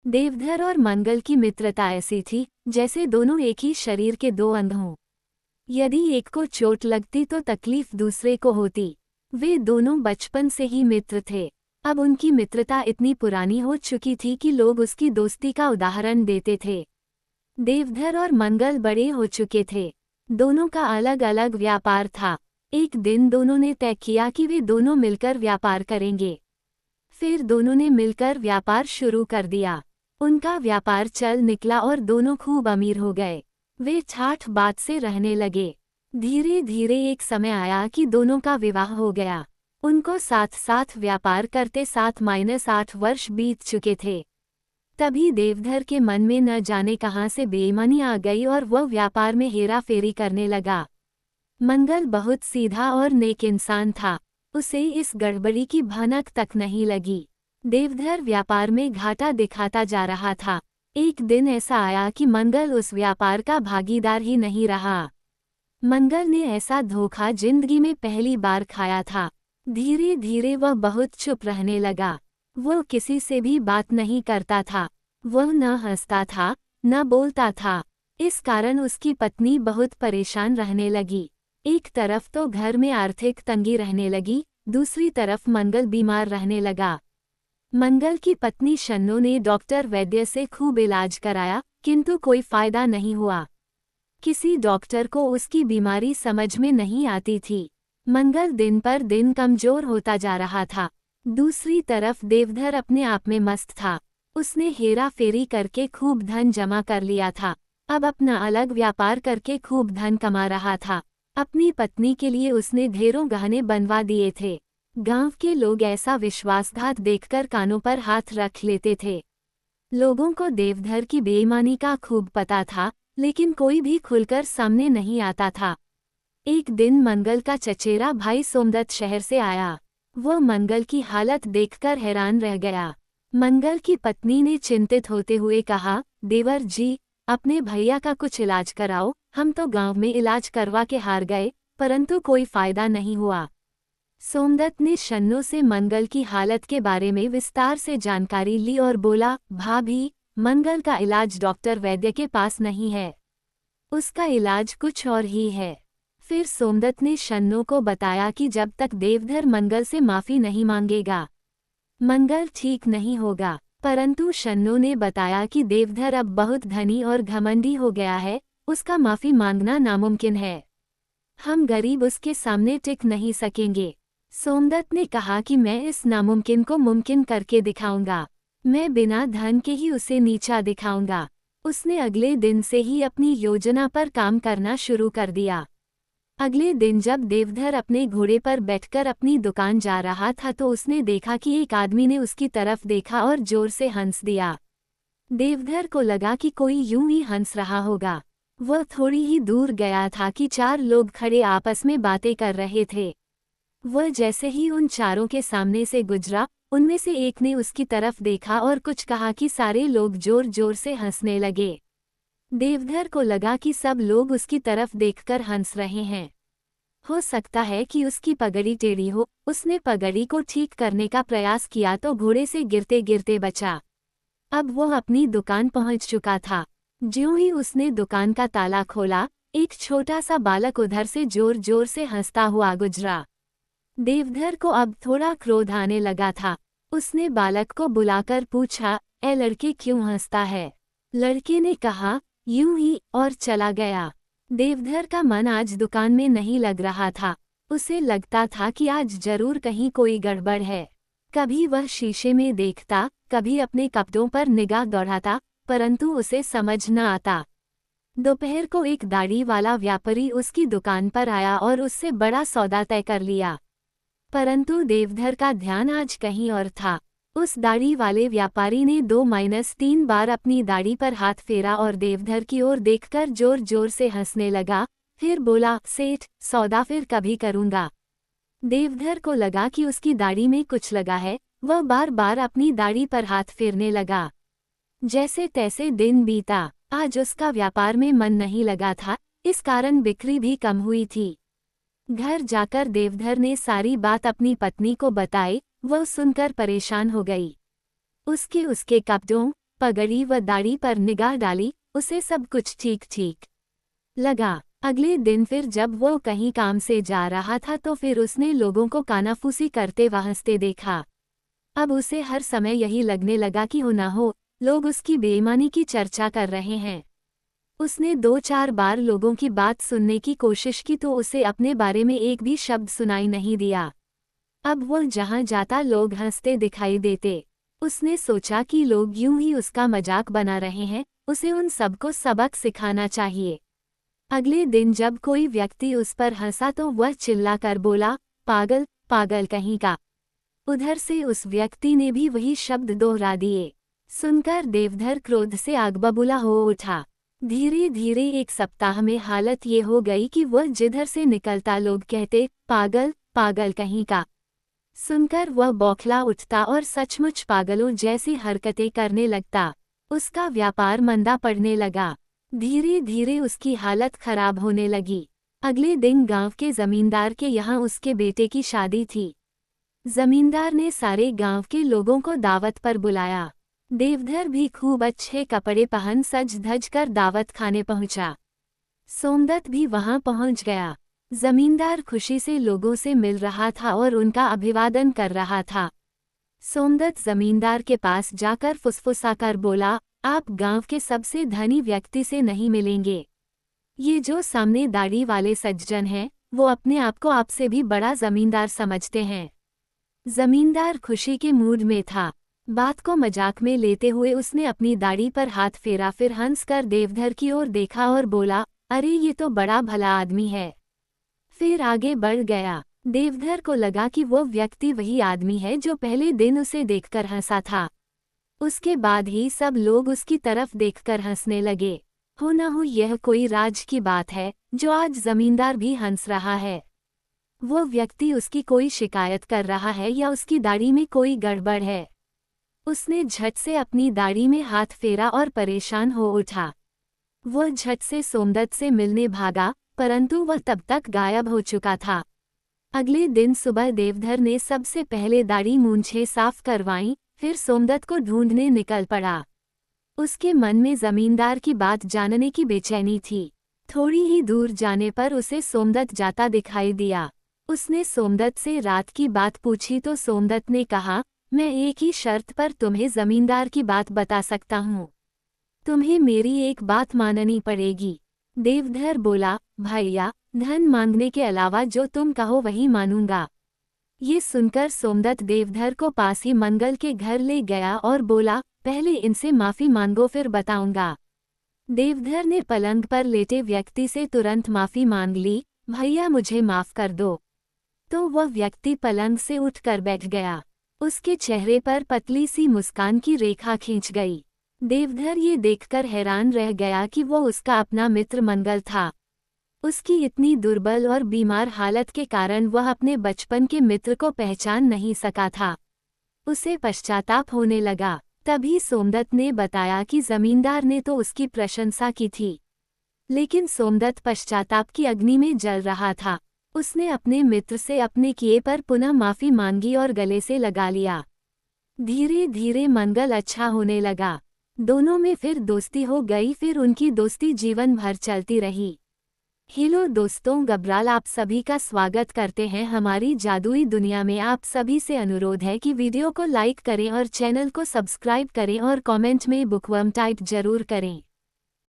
देवधर और मंगल की मित्रता ऐसी थी जैसे दोनों एक ही शरीर के दो अंग हों। यदि एक को चोट लगती तो तकलीफ दूसरे को होती। वे दोनों बचपन से ही मित्र थे। अब उनकी मित्रता इतनी पुरानी हो चुकी थी कि लोग उसकी दोस्ती का उदाहरण देते थे। देवधर और मंगल बड़े हो चुके थे। दोनों का अलग अलग व्यापार था। एक दिन दोनों ने तय किया कि वे दोनों मिलकर व्यापार करेंगे। फिर दोनों ने मिलकर व्यापार शुरू कर दिया। उनका व्यापार चल निकला और दोनों खूब अमीर हो गए। वे ठाठ बात से रहने लगे। धीरे धीरे एक समय आया कि दोनों का विवाह हो गया। उनको साथ साथ व्यापार करते 7-8 वर्ष बीत चुके थे। तभी देवधर के मन में न जाने कहां से बेईमानी आ गई और वह व्यापार में हेरा फेरी करने लगा। मंगल बहुत सीधा और नेक इंसान था। उसे इस गड़बड़ी की भनक तक नहीं लगी। देवधर व्यापार में घाटा दिखाता जा रहा था। एक दिन ऐसा आया कि मंगल उस व्यापार का भागीदार ही नहीं रहा। मंगल ने ऐसा धोखा जिंदगी में पहली बार खाया था। धीरे धीरे वह बहुत चुप रहने लगा। वह किसी से भी बात नहीं करता था। वह न हंसता था न बोलता था। इस कारण उसकी पत्नी बहुत परेशान रहने लगी। एक तरफ तो घर में आर्थिक तंगी रहने लगी, दूसरी तरफ मंगल बीमार रहने लगा। मंगल की पत्नी शन्नो ने डॉक्टर वैद्य से खूब इलाज कराया, किंतु कोई फायदा नहीं हुआ। किसी डॉक्टर को उसकी बीमारी समझ में नहीं आती थी। मंगल दिन पर दिन कमजोर होता जा रहा था। दूसरी तरफ देवधर अपने आप में मस्त था। उसने हेरा फेरी करके खूब धन जमा कर लिया था। अब अपना अलग व्यापार करके खूब धन कमा रहा था। अपनी पत्नी के लिए उसने ढेरों गहने बनवा दिए थे। गांव के लोग ऐसा विश्वासघात देखकर कानों पर हाथ रख लेते थे। लोगों को देवधर की बेईमानी का खूब पता था, लेकिन कोई भी खुलकर सामने नहीं आता था। एक दिन मंगल का चचेरा भाई सोमदत्त शहर से आया। वह मंगल की हालत देखकर हैरान रह गया। मंगल की पत्नी ने चिंतित होते हुए कहा, देवर जी, अपने भैया का कुछ इलाज कराओ। हम तो गांव में इलाज करवा के हार गए, परंतु कोई फायदा नहीं हुआ। सोमदत्त ने शन्नो से मंगल की हालत के बारे में विस्तार से जानकारी ली और बोला, भाभी, मंगल का इलाज डॉक्टर वैद्य के पास नहीं है। उसका इलाज कुछ और ही है। फिर सोमदत्त ने शन्नो को बताया कि जब तक देवधर मंगल से माफी नहीं मांगेगा, मंगल ठीक नहीं होगा। परंतु शन्नो ने बताया कि देवधर अब बहुत धनी और घमंडी हो गया है, उसका माफी मांगना नामुमकिन है। हम गरीब उसके सामने टिक नहीं सकेंगे। सोमदत्त ने कहा कि मैं इस नामुमकिन को मुमकिन करके दिखाऊंगा। मैं बिना धन के ही उसे नीचा दिखाऊंगा। उसने अगले दिन से ही अपनी योजना पर काम करना शुरू कर दिया। अगले दिन जब देवधर अपने घोड़े पर बैठकर अपनी दुकान जा रहा था तो उसने देखा कि एक आदमी ने उसकी तरफ देखा और जोर से हंस दिया। देवधर को लगा कि कोई यूं ही हंस रहा होगा। वह थोड़ी ही दूर गया था कि 4 लोग खड़े आपस में बातें कर रहे थे। वह जैसे ही उन चारों के सामने से गुजरा, उनमें से एक ने उसकी तरफ देखा और कुछ कहा कि सारे लोग जोर जोर से हंसने लगे। देवधर को लगा कि सब लोग उसकी तरफ देखकर हंस रहे हैं। हो सकता है कि उसकी पगड़ी टेढ़ी हो। उसने पगड़ी को ठीक करने का प्रयास किया तो घोड़े से गिरते गिरते बचा। अब वह अपनी दुकान पहुंच चुका था। ज्यों ही उसने दुकान का ताला खोला, एक छोटा सा बालक उधर से जोर जोर से हंसता हुआ गुजरा। देवधर को अब थोड़ा क्रोध आने लगा था। उसने बालक को बुलाकर पूछा, ए लड़के, क्यों हंसता है? लड़के ने कहा, यूं ही, और चला गया। देवधर का मन आज दुकान में नहीं लग रहा था। उसे लगता था कि आज जरूर कहीं कोई गड़बड़ है। कभी वह शीशे में देखता, कभी अपने कपड़ों पर निगाह दौड़ाता, परंतु उसे समझ न आता। दोपहर को एक दाढ़ी वाला व्यापारी उसकी दुकान पर आया और उससे बड़ा सौदा तय कर लिया। परंतु देवधर का ध्यान आज कहीं और था। उस दाढ़ी वाले व्यापारी ने 2-3 बार अपनी दाढ़ी पर हाथ फेरा और देवधर की ओर देखकर जोर जोर से हंसने लगा। फिर बोला, सेठ, सौदा फिर कभी करूंगा। देवधर को लगा कि उसकी दाढ़ी में कुछ लगा है। वह बार बार अपनी दाढ़ी पर हाथ फेरने लगा। जैसे तैसे दिन बीता। आज उसका व्यापार में मन नहीं लगा था, इस कारण बिक्री भी कम हुई थी। घर जाकर देवधर ने सारी बात अपनी पत्नी को बताई। वह सुनकर परेशान हो गई। उसके कपड़ों, पगड़ी व दाढ़ी पर निगाह डाली, उसे सब कुछ ठीक ठीक लगा। अगले दिन फिर जब वो कहीं काम से जा रहा था तो फिर उसने लोगों को कानाफूसी करते व हंसते देखा। अब उसे हर समय यही लगने लगा कि हो ना हो, लोग उसकी बेईमानी की चर्चा कर रहे हैं। उसने 2-4 बार लोगों की बात सुनने की कोशिश की तो उसे अपने बारे में एक भी शब्द सुनाई नहीं दिया। अब वो जहाँ जाता लोग हंसते दिखाई देते। उसने सोचा कि लोग यूं ही उसका मजाक बना रहे हैं, उसे उन सबको सबक सिखाना चाहिए। अगले दिन जब कोई व्यक्ति उस पर हंसा तो वह चिल्लाकर बोला, पागल, पागल कहीं का। उधर से उस व्यक्ति ने भी वही शब्द दोहरा दिए। सुनकर देवधर क्रोध से आग बबूला हो उठा। धीरे धीरे एक सप्ताह में हालत ये हो गई कि वह जिधर से निकलता लोग कहते, पागल, पागल कहीं का। सुनकर वह बौखला उठता और सचमुच पागलों जैसी हरकतें करने लगता। उसका व्यापार मंदा पड़ने लगा। धीरे धीरे उसकी हालत खराब होने लगी। अगले दिन गांव के जमींदार के यहाँ उसके बेटे की शादी थी। जमींदार ने सारे गांव के लोगों को दावत पर बुलाया। देवधर भी खूब अच्छे कपड़े पहन सज धज कर दावत खाने पहुंचा। सोमदत्त भी वहां पहुंच गया। जमींदार खुशी से लोगों से मिल रहा था और उनका अभिवादन कर रहा था। सोमदत्त जमींदार के पास जाकर फुसफुसाकर बोला, आप गांव के सबसे धनी व्यक्ति से नहीं मिलेंगे। ये जो सामने दाढ़ी वाले सज्जन हैं, वो अपने आप को आपसे भी बड़ा जमींदार समझते हैं। जमींदार खुशी के मूड में था। बात को मजाक में लेते हुए उसने अपनी दाढ़ी पर हाथ फेरा, फिर हंसकर देवधर की ओर देखा और बोला, अरे ये तो बड़ा भला आदमी है। फिर आगे बढ़ गया। देवधर को लगा कि वो व्यक्ति वही आदमी है जो पहले दिन उसे देखकर हंसा था। उसके बाद ही सब लोग उसकी तरफ देखकर हंसने लगे। हो न हो यह कोई राज की बात है जो आज जमींदार भी हंस रहा है। वो व्यक्ति उसकी कोई शिकायत कर रहा है या उसकी दाढ़ी में कोई गड़बड़ है। उसने झट से अपनी दाढ़ी में हाथ फेरा और परेशान हो उठा। वो झट से सोमदत्त से मिलने भागा, परंतु वह तब तक गायब हो चुका था। अगले दिन सुबह देवधर ने सबसे पहले दाढ़ी मूंछें साफ करवाईं, फिर सोमदत्त को ढूंढने निकल पड़ा। उसके मन में जमींदार की बात जानने की बेचैनी थी। थोड़ी ही दूर जाने पर उसे सोमदत्त जाता दिखाई दिया। उसने सोमदत्त से रात की बात पूछी तो सोमदत्त ने कहा, मैं एक ही शर्त पर तुम्हें जमींदार की बात बता सकता हूँ। तुम्हें मेरी एक बात माननी पड़ेगी। देवधर बोला, भैया, धन मांगने के अलावा जो तुम कहो वही मानूंगा। ये सुनकर सोमदत्त देवधर को पास ही मंगल के घर ले गया और बोला, पहले इनसे माफी मांगो फिर बताऊंगा। देवधर ने पलंग पर लेटे व्यक्ति से तुरंत माफी मांग ली, भैया मुझे माफ कर दो। तो वह व्यक्ति पलंग से उठकर बैठ गया। उसके चेहरे पर पतली सी मुस्कान की रेखा खींच गई। देवधर ये देखकर हैरान रह गया कि वो उसका अपना मित्र मंगल था। उसकी इतनी दुर्बल और बीमार हालत के कारण वह अपने बचपन के मित्र को पहचान नहीं सका था। उसे पश्चाताप होने लगा। तभी सोमदत्त ने बताया कि जमींदार ने तो उसकी प्रशंसा की थी, लेकिन सोमदत्त पश्चाताप की अग्नि में जल रहा था। उसने अपने मित्र से अपने किए पर पुनः माफी मांगी और गले से लगा लिया। धीरे धीरे मंगल अच्छा होने लगा। दोनों में फिर दोस्ती हो गई। फिर उनकी दोस्ती जीवन भर चलती रही। हेलो दोस्तों, गब्राल आप सभी का स्वागत करते हैं हमारी जादुई दुनिया में। आप सभी से अनुरोध है कि वीडियो को लाइक करें और चैनल को सब्सक्राइब करें और कमेंट में बुकवर्म टाइप जरूर करें।